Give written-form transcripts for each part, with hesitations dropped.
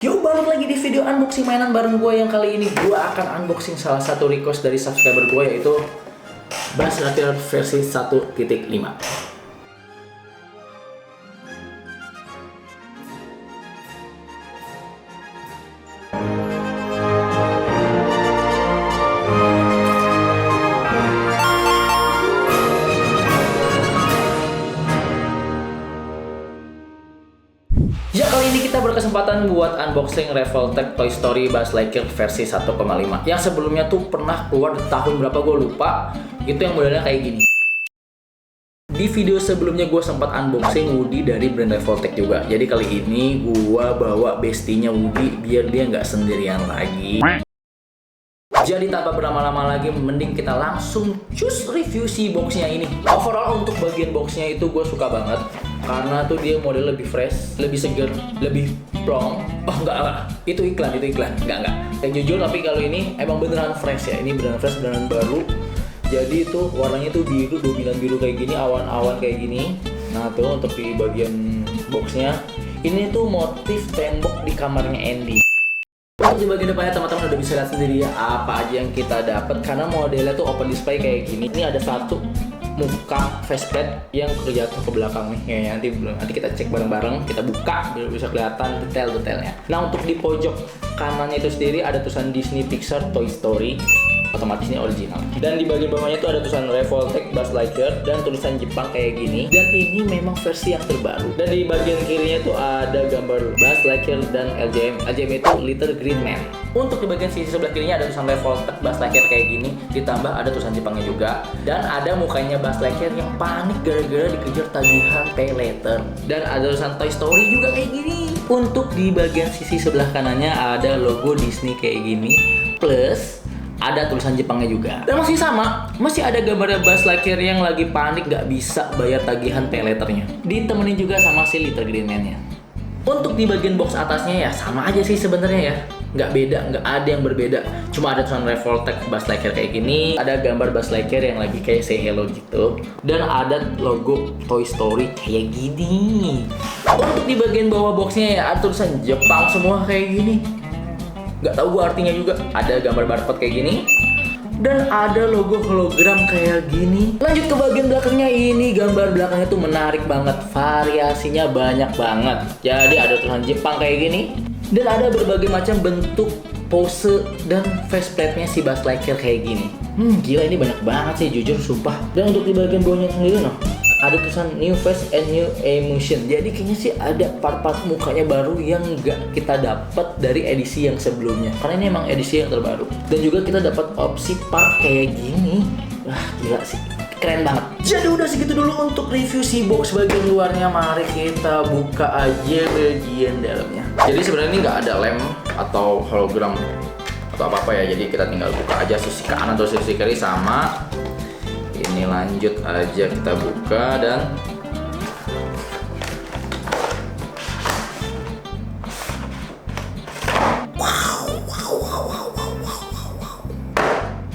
Yuk balik lagi di video unboxing mainan bareng gue. Yang kali ini gue akan unboxing salah satu request dari subscriber gue, yaitu Buzz Lightyear versi 1.5. Ya, kali ini kita berkesempatan buat unboxing Revoltech Toy Story Buzz Lightyear versi 1.5. Yang sebelumnya tuh pernah keluar di tahun berapa gue lupa. Itu yang modelnya kayak gini. Di video sebelumnya gue sempat unboxing Woody dari brand Revoltech juga. Jadi kali ini gue bawa bestinya Woody biar dia nggak sendirian lagi. Jadi tanpa berlama-lama lagi, mending kita langsung cus review si boxnya ini. Overall untuk bagian boxnya itu gue suka banget, karena tuh dia model lebih fresh, lebih seger, lebih plong. Oh enggak, itu iklan, enggak. Yang jujur, tapi kalau ini emang beneran fresh ya, ini beneran fresh, beneran baru. Jadi itu warnanya tuh biru, dominan biru kayak gini, awan-awan kayak gini. Nah tuh untuk di bagian boxnya, ini tuh motif tembok di kamarnya Andy. Untuk di bagian depannya teman-teman udah bisa lihat sendiri ya apa aja yang kita dapat, karena modelnya tuh open display kayak gini. Ini ada satu muka faceplate yang terjatuh ke belakang nih. Ya, nanti kita cek bareng-bareng, kita buka biar bisa kelihatan detail-detailnya. Nah, untuk di pojok kanannya itu sendiri ada tulisan Disney Pixar Toy Story. Otomatis ini original. Dan di bagian bawahnya itu ada tulisan Revoltech Buzz Lightyear dan tulisan Jepang kayak gini. Dan ini memang versi yang terbaru. Dan di bagian kirinya itu ada gambar Buzz Lightyear dan LJM. LJM itu Little Green Man. Untuk di bagian sisi sebelah kirinya ada tulisan Revoltech Buzz Lightyear kayak gini. Ditambah ada tulisan Jepangnya juga. Dan ada mukanya Buzz Lightyear yang panik gara-gara dikejar tagihan pay later. Dan ada tulisan Toy Story juga kayak gini. Untuk di bagian sisi sebelah kanannya ada logo Disney kayak gini. Plus ada tulisan Jepangnya juga. Dan masih sama, masih ada gambar Buzz Lightyear yang lagi panik gak bisa bayar tagihan pay letternya. Ditemenin juga sama si Little Green Man-nya. Untuk di bagian box atasnya ya sama aja sih sebenarnya ya. Nggak ada yang berbeda. Cuma ada tulisan Revoltech Buzz Lightyear kayak gini. Ada gambar Buzz Lightyear yang lagi kayak say hello gitu. Dan ada logo Toy Story kayak gini. Untuk di bagian bawah boxnya ya ada tulisan Jepang semua kayak gini. Nggak tahu gue artinya juga. Ada gambar barcode kayak gini dan ada logo hologram kayak gini. Lanjut ke bagian belakangnya, ini gambar belakangnya tuh menarik banget, variasinya banyak banget. Jadi ada tulisan Jepang kayak gini dan ada berbagai macam bentuk, pose dan faceplate-nya si Buzz Lightyear kayak gini. Gila, ini banyak banget sih jujur, sumpah. Dan untuk di bagian bawahnya sendiri ada tulisan New Face and New Emotion. Jadi kayaknya sih ada part-part mukanya baru yang nggak kita dapat dari edisi yang sebelumnya. Karena ini emang edisi yang terbaru. Dan juga kita dapat opsi part kayak gini. Wah, gila sih. Keren banget. Jadi udah segitu dulu untuk review si box bagian luarnya. Mari kita buka aja bagian dalamnya. Jadi sebenarnya ini nggak ada lem atau hologram atau apa-apa ya. Jadi kita tinggal buka aja sisi kanan atau sisi kiri sama. Ini lanjut aja kita buka dan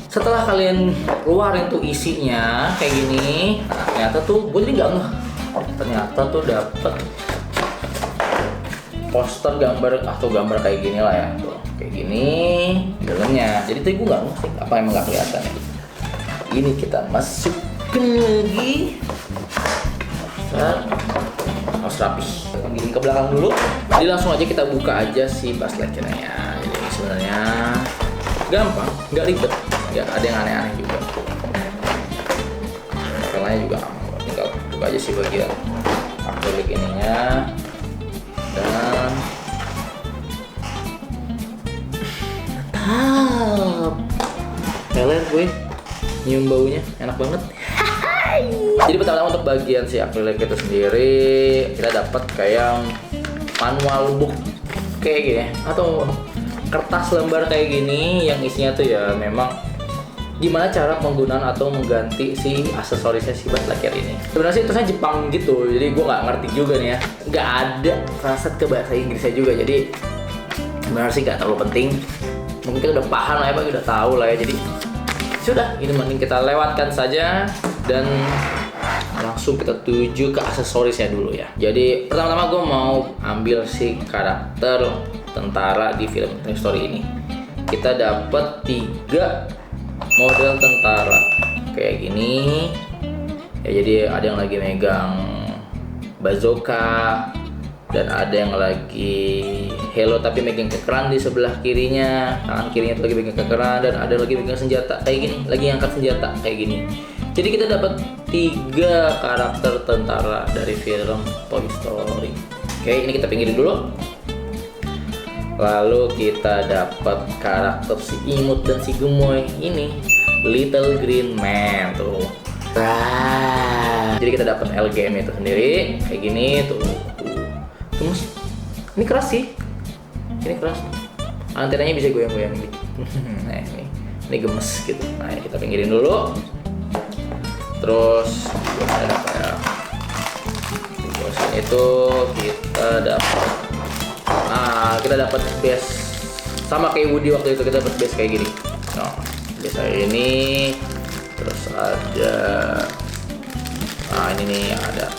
setelah kalian keluarin tuh isinya kayak gini, nah, ternyata tuh gue jadi nggak ngeh, ternyata tuh dapet poster gambar atau gambar kayak gini lah ya, tuh kayak gini di dalamnya. Jadi tuh gue nggak ngeh sih, apa emang nggak kelihatan ya. Ini kita masukin lagi. Harus rapi. Penggiling ke belakang dulu. Jadi langsung aja kita buka aja si Buzz Lightyear-nya. Jadi ini sebenarnya gampang, nggak ribet, nggak ada yang aneh-aneh juga. Filenya juga aman. Tinggal buka aja si bagian akrilik ininya. Dan mantap. Peler gue. Nyium baunya enak banget. Jadi pertama-tama untuk bagian si akrilik itu sendiri kita dapat kayak manual book kayak gini atau kertas lembar kayak gini yang isinya tuh ya memang gimana cara penggunaan atau mengganti si aksesorisnya si Buzz Lightyear ini. Sebenarnya sih terusnya Jepang gitu, jadi gue nggak ngerti juga nih ya. Nggak ada translate ke bahasa Inggrisnya juga, jadi sebenarnya sih nggak terlalu penting. Mungkin kita udah paham lah ya, udah tahu lah ya. Jadi sudah, ini mending kita lewatkan saja dan langsung kita tuju ke aksesorisnya dulu ya. Jadi pertama-tama gue mau ambil si karakter tentara di film Toy Story ini. Kita dapat 3 model tentara kayak gini. Ya, jadi ada yang lagi megang bazooka, dan ada yang lagi Hello tapi megang kekeran di sebelah kirinya, tangan kirinya tuh lagi megang kekeran, dan ada lagi megang senjata kayak gini, lagi angkat senjata kayak gini. Jadi kita dapat 3 karakter tentara dari film Toy Story. Oke, ini kita pinggirin dulu. Lalu kita dapat karakter si imut dan si gemoy ini, Little Green Man tuh. Jadi kita dapat LGM itu sendiri kayak gini tuh. Gemes. Ini keras sih. Ini keras. Antenanya bisa goyang-goyang dikit. Nah, ini gemes gitu. Nah, kita pinggirin dulu. Terus ada apa ya? Terus itu kita dapat. Kita dapat base sama kayak Woody waktu itu, kita dapat base kayak gini. Nah, base kayak ini. Terus ada ini nih, ada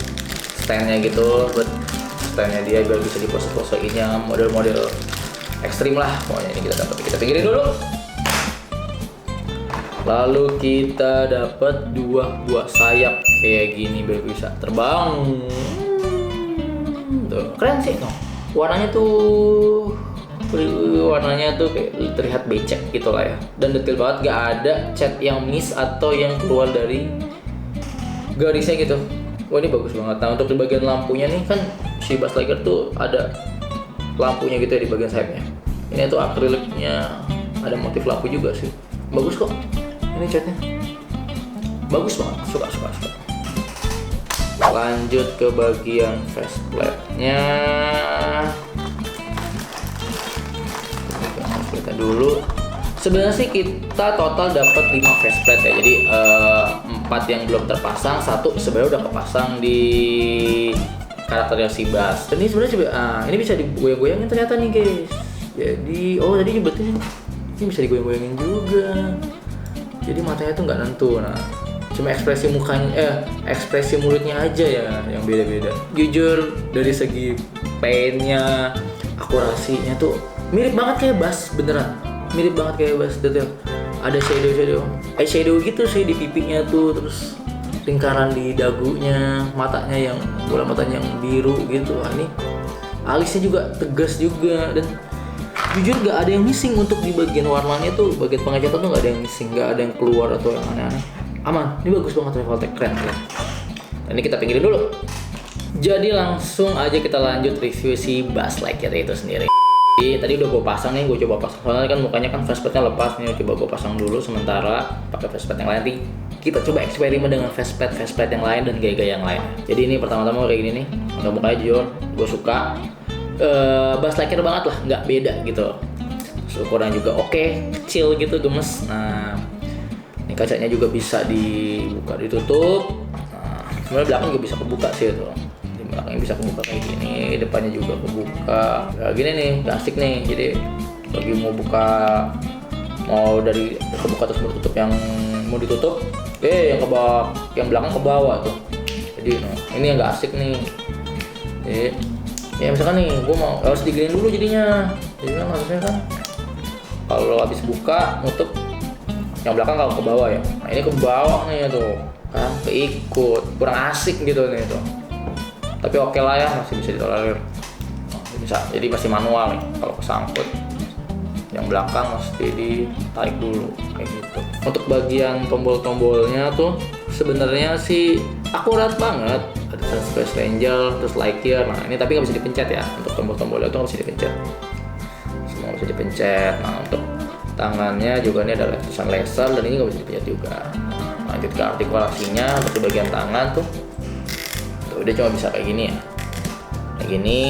standnya gitu buat standnya dia biar bisa dipose-posein yang model-model ekstrim lah pokoknya. Ini kita pinggirin dulu. Lalu kita dapat 2 buah sayap kayak gini biar bisa terbang. Tuh keren sih tuh. Warnanya tuh kayak terlihat becek gitu lah ya, dan detail banget, gak ada cat yang miss atau yang keluar dari garisnya gitu. Wah, ini bagus banget. Nah, untuk di bagian lampunya nih kan si Buzz Lightyear tuh ada lampunya gitu ya di bagian sayapnya. Ini tuh akriliknya ada motif lampu juga sih. Bagus kok. Ini catnya bagus banget, suka. Lanjut ke bagian faceplate-nya. Kita dulu. Sebenarnya sih kita total dapat 5 faceplate ya. Jadi 4 yang belum terpasang, 1 sebenarnya udah kepasang di karakternya si Buzz. Dan ini sebenarnya coba, ini bisa digoyang-goyangin ternyata nih guys. Jadi tadi berarti ini bisa digoyang-goyangin juga. Jadi matanya tuh nggak nentu. Nah, cuma ekspresi mukanya, ekspresi mulutnya aja ya yang beda-beda. Jujur dari segi paintnya, akurasinya tuh mirip banget kayak Buzz, beneran. Mirip banget kayak Buzz, detail. Ada shadow gitu sih di pipinya tuh, terus lingkaran di dagunya, matanya bola matanya yang biru gitu. Ini alisnya juga tegas juga, dan jujur gak ada yang missing untuk di bagian warnanya tuh, bagian pengecatan tuh gak ada yang missing, gak ada yang keluar atau yang aneh-aneh. Aman, ini bagus banget Revoltech, keren. Nah, ini kita pinggirin dulu. Jadi langsung aja kita lanjut review si Buzz Lightyear itu sendiri. Tadi udah gue pasang nih, gue coba pasang, soalnya kan mukanya kan faceplate-nya lepas nih. Coba gue pasang dulu sementara pakai faceplate yang lain. Nanti kita coba eksperimen dengan faceplate yang lain dan gaya-gaya yang lain. Jadi ini pertama-tama kayak gini nih, untuk mukanya jujur gue suka. Buzz Lightyear banget lah, nggak beda gitu. Ukuran juga oke, kecil gitu, gemes. Nah, ini kacanya juga bisa dibuka ditutup. Nah, sebenarnya belakang juga bisa kebuka sih itu. Di belakangnya bisa kebuka kayak gini, depannya juga kebuka. Kayak gini nih, asik nih. Jadi lagi mau dari kebuka terus bertutup, yang mau ditutup, yang belakang ke bawah tuh. Jadi ini yang nggak asik nih. Jadi, ya misalkan nih, gue harus diginiin dulu jadinya. Jadi kan harusnya kan kalau habis buka, nutup yang belakang kalau ke bawah ya. Nah, ini ke bawah nih tuh, kan keikut, kurang asik gitu nih tuh. Tapi oke lah ya, masih bisa ditolerir. Bisa, jadi masih manual nih kalau kesangkut. Yang belakang mesti ditarik dulu kayak gitu. Untuk bagian tombol-tombolnya tuh sebenarnya sih akurat banget. Ada Space Ranger, terus Lightyear. Nah, ini tapi nggak bisa dipencet ya. Untuk tombol-tombolnya itu nggak bisa dipencet. Semua bisa dipencet. Nah, untuk tangannya juga ini ada tulisan laser, dan ini nggak bisa dipencet juga. Lanjut ke artikulasinya, untuk di bagian tangan tuh udah cuma bisa kayak gini ya, kayak gini,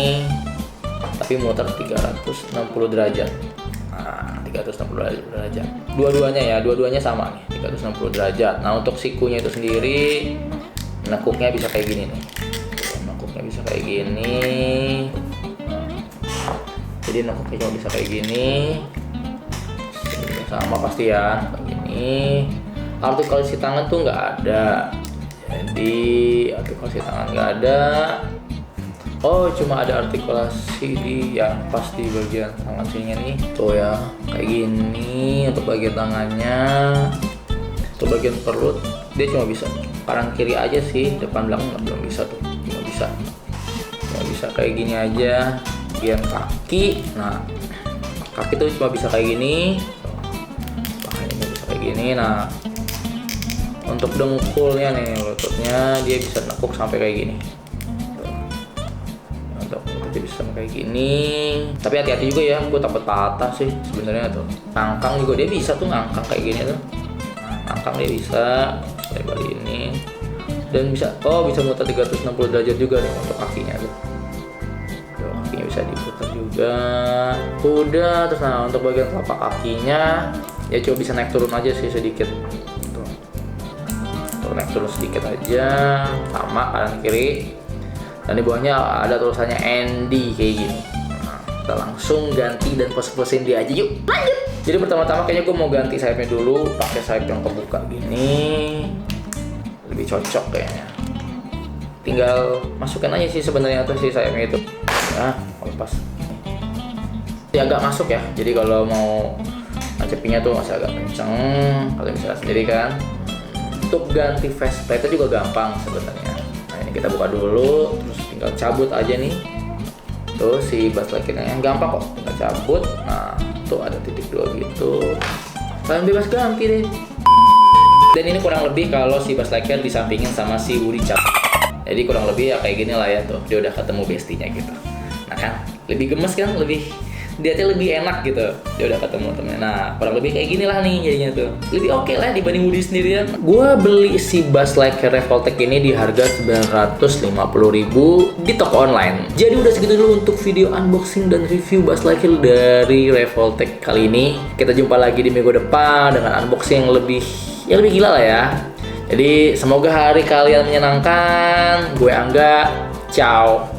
tapi muter 360 derajat. Nah, 360 derajat. Dua-duanya sama nih, 360 derajat. Nah, untuk sikunya itu sendiri, nekuknya bisa kayak gini nih. Nekuknya bisa kayak gini. Jadi nekuknya cuma bisa kayak gini. Sama pasti ya, kayak gini. Artikulasi tangan tuh nggak ada. Jadi artikulasi tangan nggak ada. Oh, cuma ada artikulasi di yang pas di bagian tangan sininya nih. Tuh ya, kayak gini untuk bagian tangannya. Untuk bagian perut dia cuma bisa kanan kiri aja sih, depan belakang belum bisa tuh. Cuma bisa kayak gini aja. Bagian kaki, nah kaki tuh cuma bisa kayak gini. Pahanya bisa kayak gini. Nah, untuk dengkulnya nih, lututnya dia bisa nekuk sampai kayak gini. Dia bisa kayak gini, tapi hati-hati juga ya, gue takut patah sih sebenarnya tuh. Ngangkang juga dia bisa tuh, ngangkang kayak gini tuh. Nah, ngangkang dia bisa lebar ini, dan bisa bisa muter 360 derajat juga nih untuk kakinya tuh. Tuh, kakinya bisa diputar juga. Udah, terus nah untuk bagian telapak kakinya ya coba bisa naik turun aja sih sedikit. Tuh, naik turun sedikit aja, sama kanan kiri. Dan di bawahnya ada tulisannya Andy kayak gini. Nah, kita langsung ganti dan pose-posein dia aja yuk. Lanjut. Jadi pertama-tama kayaknya gue mau ganti sayapnya dulu, pakai sayap yang kebuka gini. Lebih cocok kayaknya. Tinggal masukkan aja sih sebenarnya tuh si sayapnya itu. Nah, lepas. Dia agak masuk ya. Jadi kalau mau nacepinnya tuh masih agak kenceng. Kalian bisa lihat sendiri kan. Untuk ganti faceplate juga gampang sebenarnya. Kita buka dulu, terus tinggal cabut aja nih. Tuh si backlightnya yang gampang kok, tinggal cabut. Nah, tuh ada titik 2 gitu. Kalian bebas ganti deh. Dan ini kurang lebih kalau si backlightnya disampingin sama si Woody Cap. Jadi kurang lebih ya kayak gini lah ya tuh. Dia udah ketemu bestinya gitu. Nah kan, lebih gemes kan, dia tuh lebih enak gitu. Dia udah ketemu temennya. Nah, kurang lebih kayak gini lah nih jadinya tuh. Lebih oke lah dibanding Woody sendirian. Gua beli si Buzz Lightyear Revoltech ini di harga 950.000 di toko online. Jadi udah segitu dulu untuk video unboxing dan review Buzz Lightyear dari Revoltech kali ini. Kita jumpa lagi di minggu depan dengan unboxing yang lebih gila lah ya. Jadi semoga hari kalian menyenangkan. Gue Angga. Ciao.